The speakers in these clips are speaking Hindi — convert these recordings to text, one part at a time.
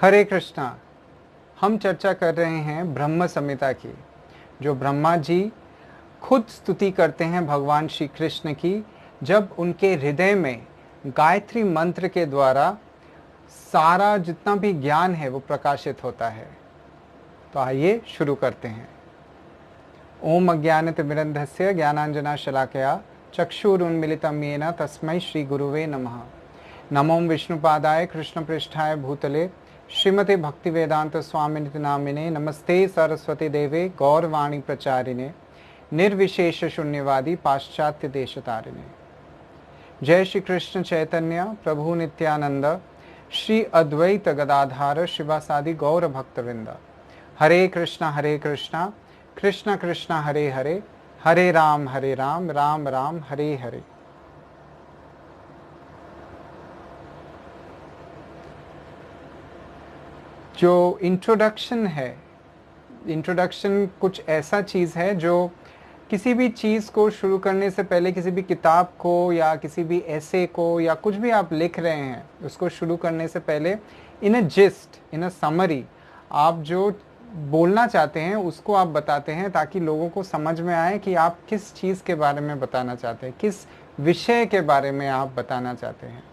हरे कृष्णा। हम चर्चा कर रहे हैं ब्रह्म संहिता की, जो ब्रह्मा जी खुद स्तुति करते हैं भगवान श्री कृष्ण की, जब उनके हृदय में गायत्री मंत्र के द्वारा सारा जितना भी ज्ञान है वो प्रकाशित होता है। तो आइए शुरू करते हैं। ओम अज्ञानतिमिरन्धस्य ज्ञानांजनाशलाकया चक्षुरुन्मिलितं येन तस्मै श्री गुरुवे नमः। नमो विष्णुपादाय कृष्णपृष्ठाय भूतले श्रीमते भक्तिवेदांत स्वामिनिति नामिने। नमस्ते सरस्वती देवे गौरवाणी प्रचारिणे निर्विशेष शून्यवादी पाश्चात्य देशतारिणे। जय श्री कृष्ण चैतन्य प्रभु नित्यानंद श्री अद्वैत गदाधार शिवासादि गौर भक्तवृंद। हरे कृष्णा कृष्ण कृष्ण हरे हरे, हरे राम राम राम हरे हरे। जो इंट्रोडक्शन है, इंट्रोडक्शन कुछ ऐसा चीज़ है जो किसी भी चीज़ को शुरू करने से पहले, किसी भी किताब को या किसी भी ऐसे को या कुछ भी आप लिख रहे हैं उसको शुरू करने से पहले इन a gist, in a summary, आप जो बोलना चाहते हैं उसको आप बताते हैं, ताकि लोगों को समझ में आए कि आप किस चीज़ के बारे में बताना चाहते हैं, किस विषय के बारे में आप बताना चाहते हैं।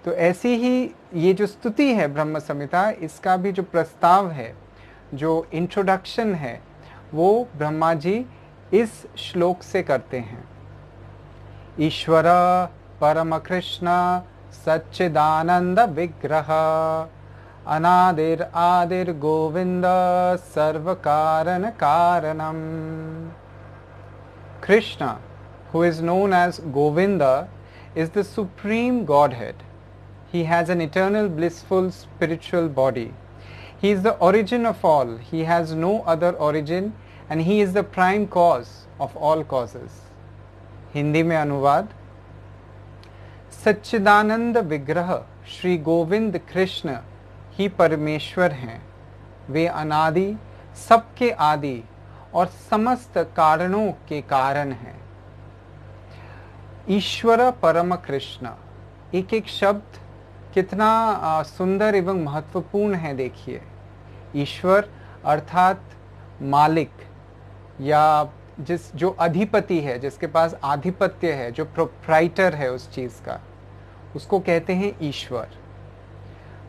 तो ऐसी ही ये जो स्तुति है ब्रह्म संहिता, इसका भी जो प्रस्ताव है, जो इंट्रोडक्शन है, वो ब्रह्मा जी इस श्लोक से करते हैं। ईश्वर परम कृष्ण सच्चिदानंद विग्रह अनादिर आदिर गोविंद सर्व कारण कारणम। Krishna, who is known as Govinda, is the supreme Godhead. He has an eternal blissful spiritual body. He is the origin of all. He has no other origin, and he is the prime cause of all causes. Hindi में अनुवाद। सच्चिदानंद विग्रह श्री गोविंद कृष्ण ही परमेश्वर हैं। वे अनादि, सबके आदि और समस्त कारणों के कारण हैं। ईश्वर परम कृष्ण, एक एक शब्द कितना सुंदर एवं महत्वपूर्ण है। देखिए, ईश्वर अर्थात मालिक, या जो अधिपति है, जिसके पास आधिपत्य है, जो प्रोप्राइटर है उस चीज का, उसको कहते हैं ईश्वर।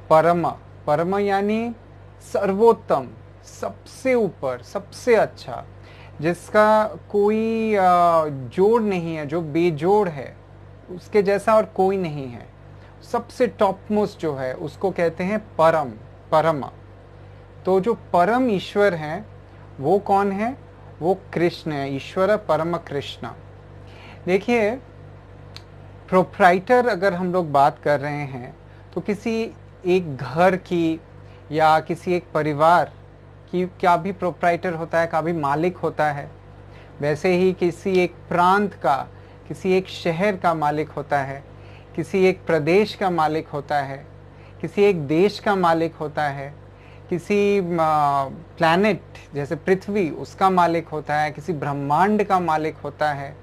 परम, परम यानी सर्वोत्तम, सबसे ऊपर, सबसे अच्छा, जिसका कोई जोड़ नहीं है, जो बेजोड़ है, उसके जैसा और कोई नहीं है, सबसे टॉप मोस्ट जो है उसको कहते हैं परम, परम। तो जो परम ईश्वर हैं वो कौन है? वो कृष्ण है। ईश्वर परम कृष्ण। देखिए, प्रोप्राइटर अगर हम लोग बात कर रहे हैं तो किसी एक घर की या किसी एक परिवार की क्या भी प्रोप्राइटर होता है, का भी मालिक होता है। वैसे ही किसी एक प्रांत का, किसी एक शहर का मालिक होता है, किसी एक प्रदेश का मालिक होता है, किसी एक देश का मालिक होता है, किसी प्लैनेट जैसे पृथ्वी उसका मालिक होता है, किसी ब्रह्मांड का मालिक होता है।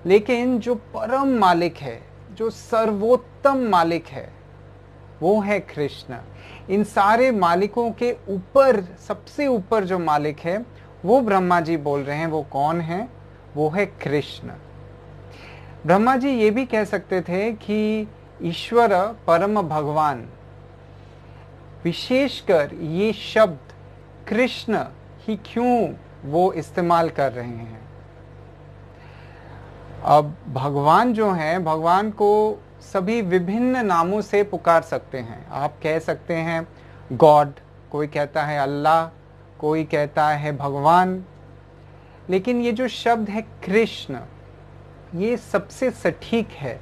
लेकिन जो परम मालिक है, जो सर्वोत्तम मालिक है, वो है कृष्ण। इन सारे मालिकों के ऊपर, सबसे ऊपर जो मालिक है वो ब्रह्मा जी बोल रहे हैं। वो कौन है? वो है कृष्ण। ब्रह्मा जी ये भी कह सकते थे कि ईश्वर परम भगवान, विशेषकर ये शब्द कृष्ण ही क्यों वो इस्तेमाल कर रहे हैं। अब भगवान जो हैं, भगवान को सभी विभिन्न नामों से पुकार सकते हैं। आप कह सकते हैं गॉड, कोई कहता है अल्लाह, कोई कहता है भगवान। लेकिन ये जो शब्द है कृष्ण, ये सबसे सटीक है,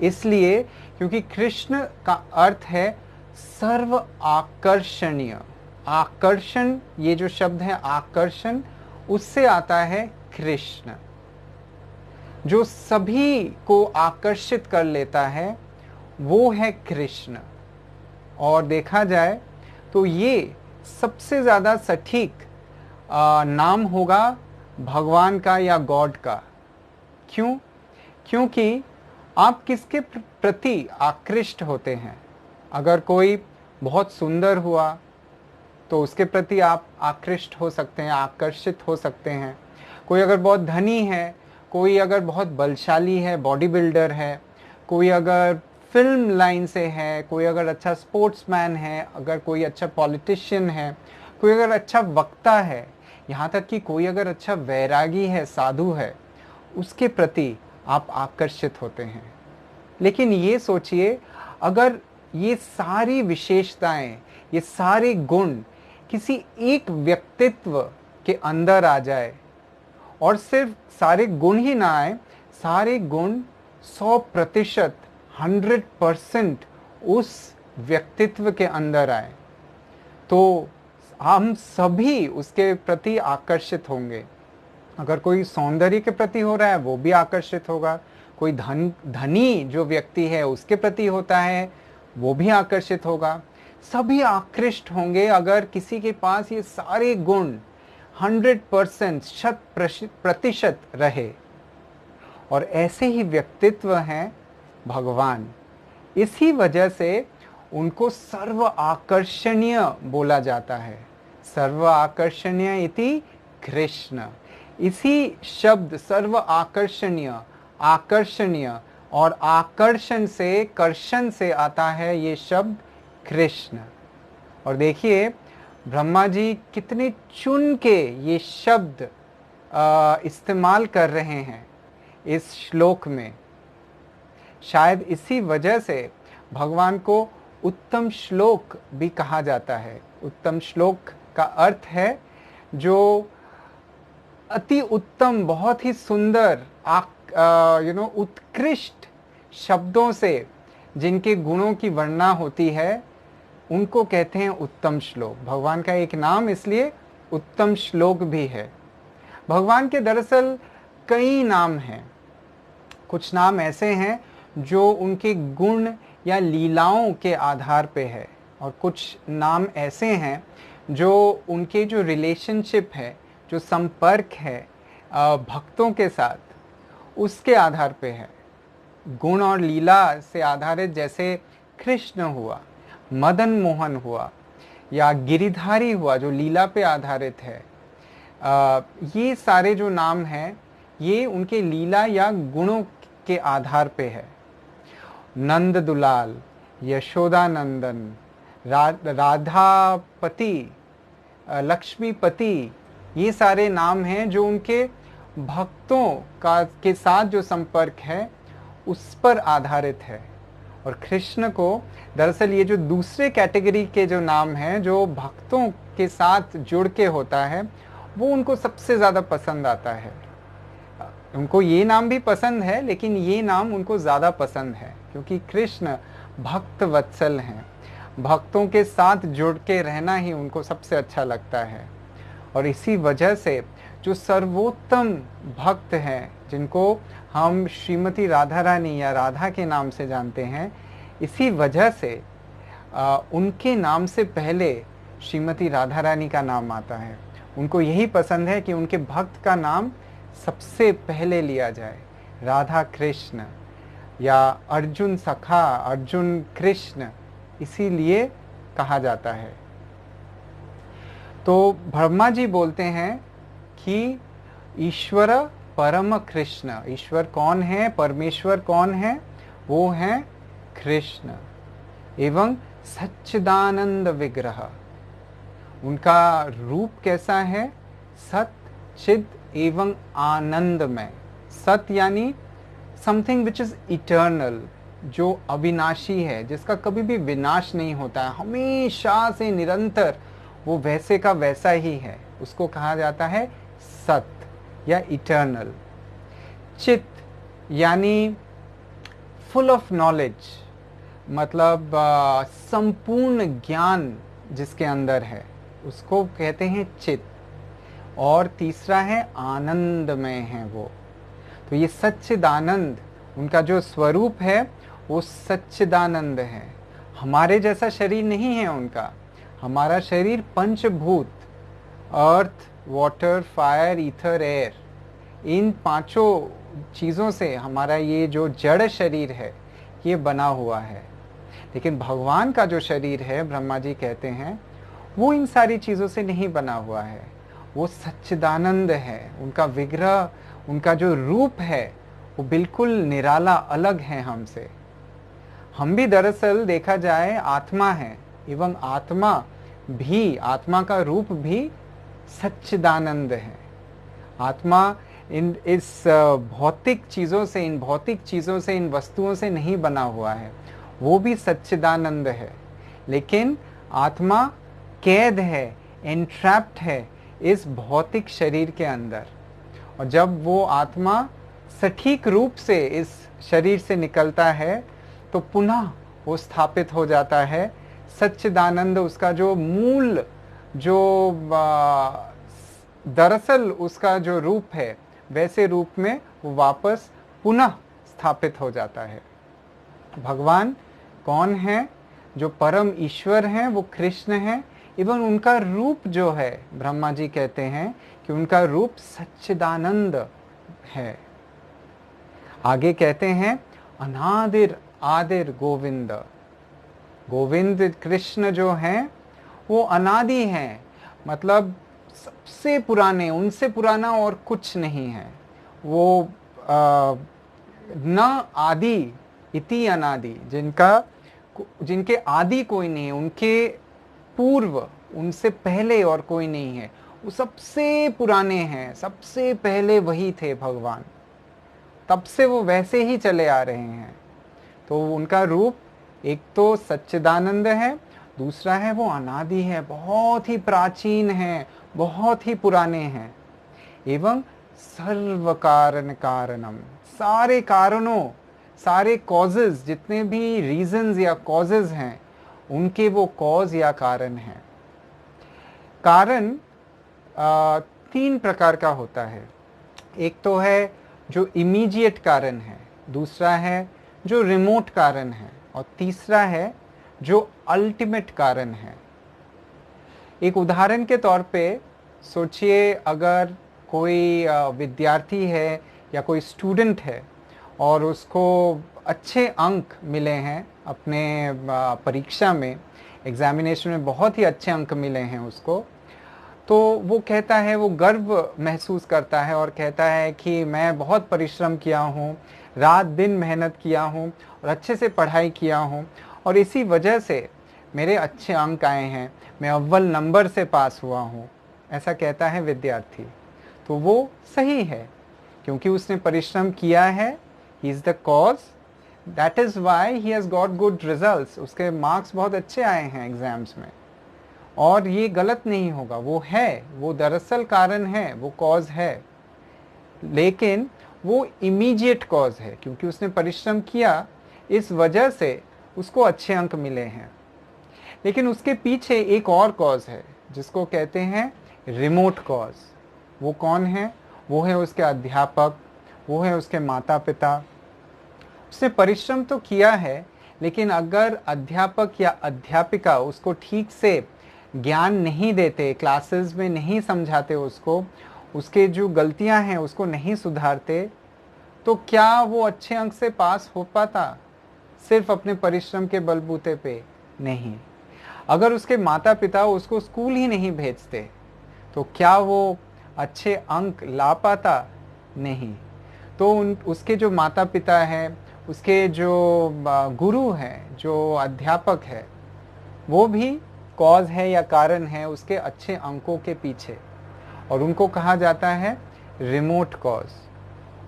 इसलिए क्योंकि कृष्ण का अर्थ है सर्व आकर्षणीय। आकर्षण, ये जो शब्द है आकर्षण, उससे आता है कृष्ण। जो सभी को आकर्षित कर लेता है वो है कृष्ण। और देखा जाए तो ये सबसे ज़्यादा सटीक नाम होगा भगवान का या गॉड का। क्यों? क्योंकि आप किसके प्रति आकृष्ट होते हैं। अगर कोई बहुत सुंदर हुआ तो उसके प्रति आप आकृष्ट हो सकते हैं, आकर्षित हो सकते हैं। कोई अगर बहुत धनी है, कोई अगर बहुत बलशाली है, बॉडी बिल्डर है, कोई अगर फिल्म लाइन से है, कोई अगर अच्छा स्पोर्ट्समैन है, अगर कोई अच्छा पॉलिटिशियन है, कोई अगर अच्छा वक्ता है, यहाँ तक कि कोई अगर अच्छा वैरागी है, साधु है, उसके प्रति आप आकर्षित होते हैं। लेकिन ये सोचिए, अगर ये सारी विशेषताएं, ये सारे गुण किसी एक व्यक्तित्व के अंदर आ जाए, और सिर्फ सारे गुण ही ना आए, सारे गुण 100%, 100% उस व्यक्तित्व के अंदर आए, तो हम सभी उसके प्रति आकर्षित होंगे। अगर कोई सौंदर्य के प्रति हो रहा है, वो भी आकर्षित होगा। कोई धनी जो व्यक्ति है उसके प्रति होता है, वो भी आकर्षित होगा। सभी आकृष्ट होंगे अगर किसी के पास ये सारे गुण 100%, 100% रहे। और ऐसे ही व्यक्तित्व हैं भगवान। इसी वजह से उनको सर्व आकर्षणीय बोला जाता है। सर्व आकर्षणीय इति कृष्ण। इसी शब्द सर्व आकर्षणीय, आकर्षणीय और आकर्षण से, कर्षण से आता है ये शब्द कृष्ण। और देखिए ब्रह्मा जी कितने चुन के ये शब्द इस्तेमाल कर रहे हैं इस श्लोक में। शायद इसी वजह से भगवान को उत्तम श्लोक भी कहा जाता है। उत्तम श्लोक का अर्थ है जो अति उत्तम, बहुत ही सुंदर, उत्कृष्ट शब्दों से जिनके गुणों की वर्णना होती है, उनको कहते हैं उत्तम श्लोक। भगवान का एक नाम इसलिए उत्तम श्लोक भी है। भगवान के दरअसल कई नाम हैं। कुछ नाम ऐसे हैं जो उनके गुण या लीलाओं के आधार पे है, और कुछ नाम ऐसे हैं जो उनके जो रिलेशनशिप है, जो संपर्क है भक्तों के साथ, उसके आधार पे है। गुण और लीला से आधारित, जैसे कृष्ण हुआ, मदन मोहन हुआ, या गिरिधारी हुआ जो लीला पे आधारित है। ये सारे जो नाम हैं ये उनके लीला या गुणों के आधार पे है। नंद दुलाल, यशोदा नंदन, राधापति, लक्ष्मीपति, ये सारे नाम हैं जो उनके भक्तों के साथ जो संपर्क है उस पर आधारित है। और कृष्ण को दरअसल ये जो दूसरे कैटेगरी के जो नाम हैं जो भक्तों के साथ जुड़ के होता है, वो उनको सबसे ज़्यादा पसंद आता है। उनको ये नाम भी पसंद है, लेकिन ये नाम उनको ज़्यादा पसंद है क्योंकि कृष्ण भक्त वत्सल हैं। भक्तों के साथ जुड़ के रहना ही उनको सबसे अच्छा लगता है। और इसी वजह से जो सर्वोत्तम भक्त हैं, जिनको हम श्रीमती राधा रानी या राधा के नाम से जानते हैं, इसी वजह से उनके नाम से पहले श्रीमती राधा रानी का नाम आता है। उनको यही पसंद है कि उनके भक्त का नाम सबसे पहले लिया जाए। राधा कृष्ण या अर्जुन सखा, अर्जुन कृष्ण, इसीलिए कहा जाता है। तो ब्रह्मा जी बोलते हैं कि ईश्वर परम कृष्ण। ईश्वर कौन है, परमेश्वर कौन है? वो हैं कृष्ण। एवं सच्चिदानंद विग्रह। उनका रूप कैसा है? सत, चिद एवं आनंदमय। सत यानी समथिंग विच इज इटर्नल, जो अविनाशी है, जिसका कभी भी विनाश नहीं होता है, हमेशा से निरंतर वो वैसे का वैसा ही है, उसको कहा जाता है सत या इटर्नल। चित यानी फुल ऑफ नॉलेज, मतलब संपूर्ण ज्ञान जिसके अंदर है, उसको कहते हैं चित। और तीसरा है आनंदमय है वो। तो ये सच्चिदानंद, उनका जो स्वरूप है वो सच्चिदानंद है। हमारे जैसा शरीर नहीं है उनका। हमारा शरीर पंचभूत, अर्थ, वाटर, फायर, ईथर, एयर, इन पांचों चीज़ों से हमारा ये जो जड़ शरीर है ये बना हुआ है। लेकिन भगवान का जो शरीर है, ब्रह्मा जी कहते हैं, वो इन सारी चीज़ों से नहीं बना हुआ है। वो सच्चिदानंद है। उनका विग्रह, उनका जो रूप है, वो बिल्कुल निराला, अलग है हमसे। हम भी दरअसल देखा जाए आत्मा है, एवं आत्मा का रूप भी सच्चिदानंद है। आत्मा इस भौतिक चीज़ों से, इन वस्तुओं से नहीं बना हुआ है, वो भी सच्चिदानंद है। लेकिन आत्मा कैद है, एंट्रैप्ड है इस भौतिक शरीर के अंदर। और जब वो आत्मा सटीक रूप से इस शरीर से निकलता है तो पुनः वो स्थापित हो जाता है। सच्चिदानंद उसका जो मूल, जो दरअसल उसका जो रूप है, वैसे रूप में वो वापस पुनः स्थापित हो जाता है। भगवान कौन है? जो परम ईश्वर हैं, वो कृष्ण हैं। एवं उनका रूप जो है, ब्रह्मा जी कहते हैं कि उनका रूप सच्चिदानंद है। आगे कहते हैं अनादिर आदिर गोविंद। गोविंद कृष्ण जो हैं वो अनादि हैं, मतलब सबसे पुराने, उनसे पुराना और कुछ नहीं है। वो न आदि इति अनादि, जिनके आदि कोई नहीं है, उनके पूर्व, उनसे पहले और कोई नहीं है। वो सबसे पुराने हैं, सबसे पहले वही थे भगवान, तब से वो वैसे ही चले आ रहे हैं। तो उनका रूप एक तो सच्चिदानंद है, दूसरा है वो अनादि है, बहुत ही प्राचीन है, बहुत ही पुराने हैं। एवं सर्व कारण कारणम, सारे कारणों, सारे कॉजेज, जितने भी रीजंस या कॉजेज हैं, उनके वो कॉज या कारण हैं। कारण 3 प्रकार का होता है। एक तो है जो इमीडिएट कारण है, दूसरा है जो रिमोट कारण है, और तीसरा है जो अल्टीमेट कारण है। एक उदाहरण के तौर पे सोचिए, अगर कोई विद्यार्थी है या कोई स्टूडेंट है और उसको अच्छे अंक मिले हैं अपने परीक्षा में, एग्जामिनेशन में बहुत ही अच्छे अंक मिले हैं उसको, तो वो कहता है, वो गर्व महसूस करता है और कहता है कि मैं बहुत परिश्रम किया हूँ, रात दिन मेहनत किया हूँ और अच्छे से पढ़ाई किया हूँ, और इसी वजह से मेरे अच्छे अंक आए हैं, मैं अव्वल नंबर से पास हुआ हूँ, ऐसा कहता है विद्यार्थी। तो वो सही है, क्योंकि उसने परिश्रम किया है। He is the cause, that is why he has got good results. उसके मार्क्स बहुत अच्छे आए हैं एग्जाम्स में, और ये गलत नहीं होगा, वो है, वो दरअसल कारण है, वो कॉज है। लेकिन वो इमीडिएट कॉज है, क्योंकि उसने परिश्रम किया, इस वजह से उसको अच्छे अंक मिले हैं। लेकिन उसके पीछे एक और कॉज है, जिसको कहते हैं रिमोट कॉज। वो कौन है? वो है उसके अध्यापक, वो है उसके माता पिता। उसने परिश्रम तो किया है, लेकिन अगर अध्यापक या अध्यापिका उसको ठीक से ज्ञान नहीं देते, क्लासेस में नहीं समझाते उसको, उसके जो गलतियां हैं उसको नहीं सुधारते, तो क्या वो अच्छे अंक से पास हो पाता? सिर्फ अपने परिश्रम के बलबूते पे नहीं। अगर उसके माता पिता उसको स्कूल ही नहीं भेजते, तो क्या वो अच्छे अंक ला पाता? नहीं। तो उसके जो माता पिता हैं, उसके जो गुरु हैं, जो अध्यापक है, वो भी कॉज है या कारण है उसके अच्छे अंकों के पीछे, और उनको कहा जाता है रिमोट कॉज।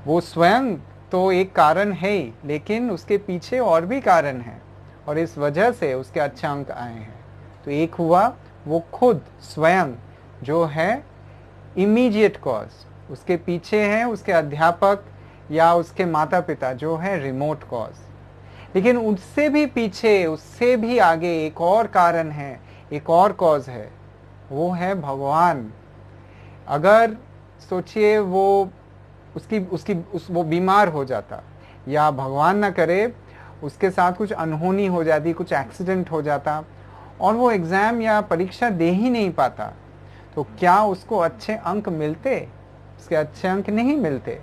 वो स्वयं तो एक कारण है ही, लेकिन उसके पीछे और भी कारण हैं, और इस वजह से उसके अच्छे अंक आए हैं। तो एक हुआ वो खुद स्वयं जो है इमीडिएट कॉज, उसके पीछे हैं उसके अध्यापक या उसके माता पिता जो है रिमोट कॉज। लेकिन उससे भी पीछे, उससे भी आगे एक और कारण है, एक और कॉज है, वो है भगवान। अगर सोचिए वो वो बीमार हो जाता, या भगवान ना करे उसके साथ कुछ अनहोनी हो जाती, कुछ एक्सीडेंट हो जाता, और वो एग्ज़ाम या परीक्षा दे ही नहीं पाता, तो क्या उसको अच्छे अंक मिलते? उसके अच्छे अंक नहीं मिलते।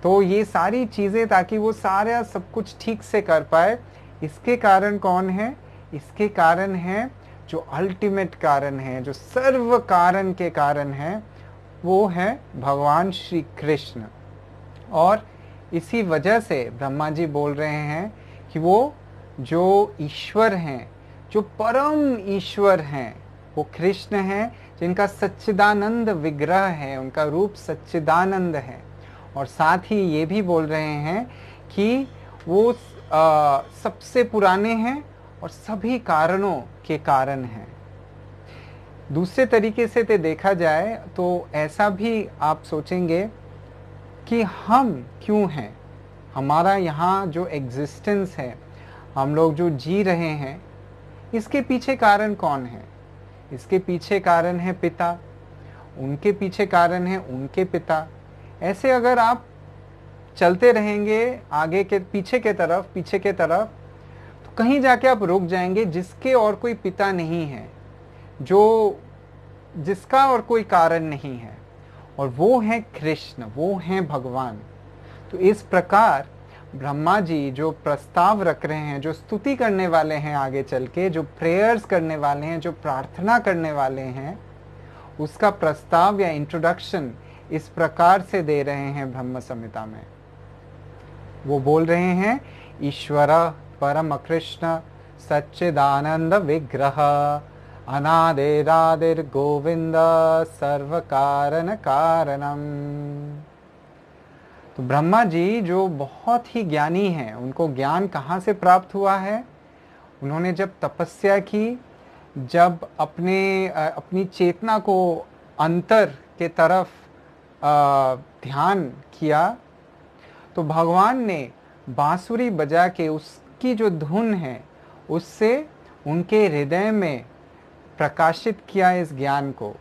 तो ये सारी चीज़ें, ताकि वो सारा सब कुछ ठीक से कर पाए, इसके कारण कौन है? इसके कारण है जो अल्टीमेट कारण है, जो सर्व कारण के कारण है, वो है भगवान श्री कृष्ण। और इसी वजह से ब्रह्मा जी बोल रहे हैं कि वो जो ईश्वर हैं, जो परम ईश्वर हैं, वो कृष्ण हैं, जिनका सच्चिदानंद विग्रह है, उनका रूप सच्चिदानंद है। और साथ ही ये भी बोल रहे हैं कि वो सबसे पुराने हैं और सभी कारणों के कारण हैं। दूसरे तरीके से तो देखा जाए तो ऐसा भी आप सोचेंगे कि हम क्यों हैं, हमारा यहाँ जो एग्जिस्टेंस है, हम लोग जो जी रहे हैं, इसके पीछे कारण कौन है? इसके पीछे कारण है पिता, उनके पीछे कारण है उनके पिता। ऐसे अगर आप चलते रहेंगे आगे के पीछे के तरफ, तो कहीं जाके आप रुक जाएंगे जिसके और कोई पिता नहीं है, जिसका और कोई कारण नहीं है, और वो है कृष्ण, वो है भगवान। तो इस प्रकार ब्रह्मा जी जो प्रस्ताव रख रहे हैं, जो स्तुति करने वाले हैं, आगे चल के जो प्रेयर्स करने वाले हैं, जो प्रार्थना करने वाले हैं, उसका प्रस्ताव या इंट्रोडक्शन इस प्रकार से दे रहे हैं ब्रह्म संहिता में। वो बोल रहे हैं, ईश्वर परम कृष्ण सच्चिदानंद विग्रह अनादिरादिर गोविंद सर्व कारण कारणम। तो ब्रह्मा जी जो बहुत ही ज्ञानी हैं, उनको ज्ञान कहाँ से प्राप्त हुआ है? उन्होंने जब तपस्या की, जब अपनी चेतना को अंतर के तरफ ध्यान किया, तो भगवान ने बांसुरी बजा के उसकी जो धुन है उससे उनके हृदय में प्रकाशित किया इस ज्ञान को।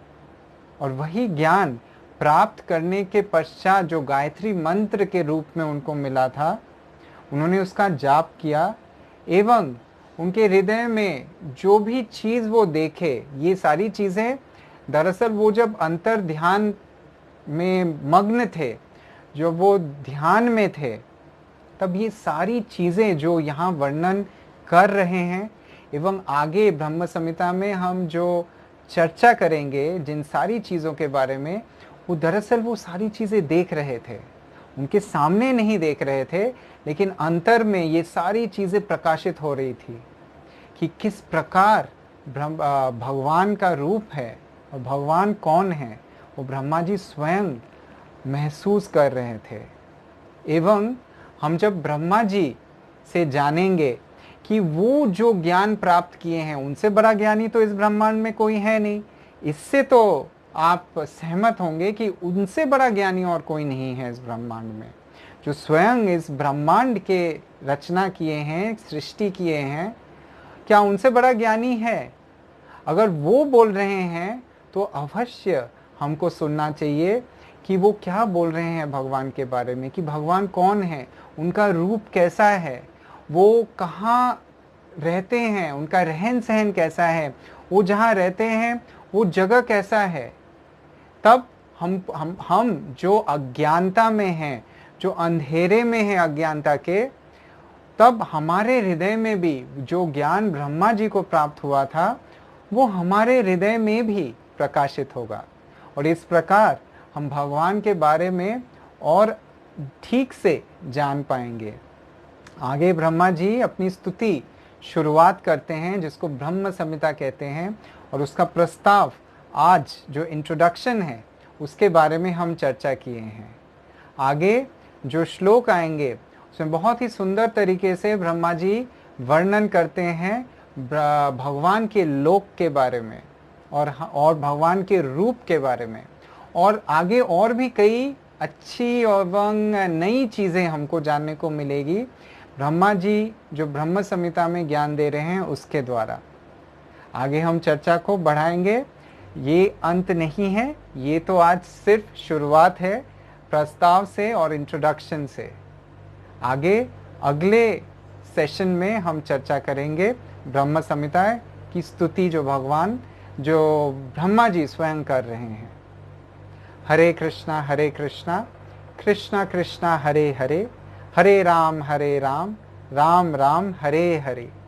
और वही ज्ञान प्राप्त करने के पश्चात जो गायत्री मंत्र के रूप में उनको मिला था, उन्होंने उसका जाप किया, एवं उनके हृदय में जो भी चीज़ वो देखे, ये सारी चीज़ें दरअसल वो जब अंतर ध्यान में मग्न थे, जो वो ध्यान में थे, तब ये सारी चीज़ें जो यहाँ वर्णन कर रहे हैं, एवं आगे ब्रह्म संहिता में हम जो चर्चा करेंगे जिन सारी चीज़ों के बारे में, वो दरअसल वो सारी चीज़ें देख रहे थे, उनके सामने नहीं देख रहे थे, लेकिन अंतर में ये सारी चीज़ें प्रकाशित हो रही थी कि किस प्रकार भगवान का रूप है और भगवान कौन है, वो ब्रह्मा जी स्वयं महसूस कर रहे थे। एवं हम जब ब्रह्मा जी से जानेंगे कि वो जो ज्ञान प्राप्त किए हैं, उनसे बड़ा ज्ञानी तो इस ब्रह्मांड में कोई है नहीं, इससे तो आप सहमत होंगे कि उनसे बड़ा ज्ञानी और कोई नहीं है इस ब्रह्मांड में। जो स्वयं इस ब्रह्मांड के रचना किए हैं, सृष्टि किए हैं, क्या उनसे बड़ा ज्ञानी है? अगर वो बोल रहे हैं तो अवश्य हमको सुनना चाहिए कि वो क्या बोल रहे हैं भगवान के बारे में, कि भगवान कौन है, उनका रूप कैसा है, वो कहाँ रहते हैं, उनका रहन सहन कैसा है, वो जहाँ रहते हैं वो जगह कैसा है। तब हम जो अज्ञानता में हैं, जो अंधेरे में हैं अज्ञानता के, तब हमारे हृदय में भी जो ज्ञान ब्रह्मा जी को प्राप्त हुआ था, वो हमारे हृदय में भी प्रकाशित होगा। और इस प्रकार हम भगवान के बारे में और ठीक से जान पाएंगे। आगे ब्रह्मा जी अपनी स्तुति शुरुआत करते हैं, जिसको ब्रह्म संहिता कहते हैं, और उसका प्रस्ताव आज जो इंट्रोडक्शन है उसके बारे में हम चर्चा किए हैं। आगे जो श्लोक आएंगे उसमें बहुत ही सुंदर तरीके से ब्रह्मा जी वर्णन करते हैं भगवान के लोक के बारे में और भगवान के रूप के बारे में, और आगे और भी कई अच्छी एवं नई चीज़ें हमको जानने को मिलेगी ब्रह्मा जी जो ब्रह्म संहिता में ज्ञान दे रहे हैं उसके द्वारा। आगे हम चर्चा को बढ़ाएंगे। ये अंत नहीं है, ये तो आज सिर्फ शुरुआत है प्रस्ताव से और इंट्रोडक्शन से। आगे अगले सेशन में हम चर्चा करेंगे ब्रह्म संहिता की स्तुति जो भगवान जो ब्रह्मा जी स्वयं कर रहे हैं। हरे कृष्णा कृष्णा कृष्णा हरे हरे, हरे राम राम राम हरे हरे।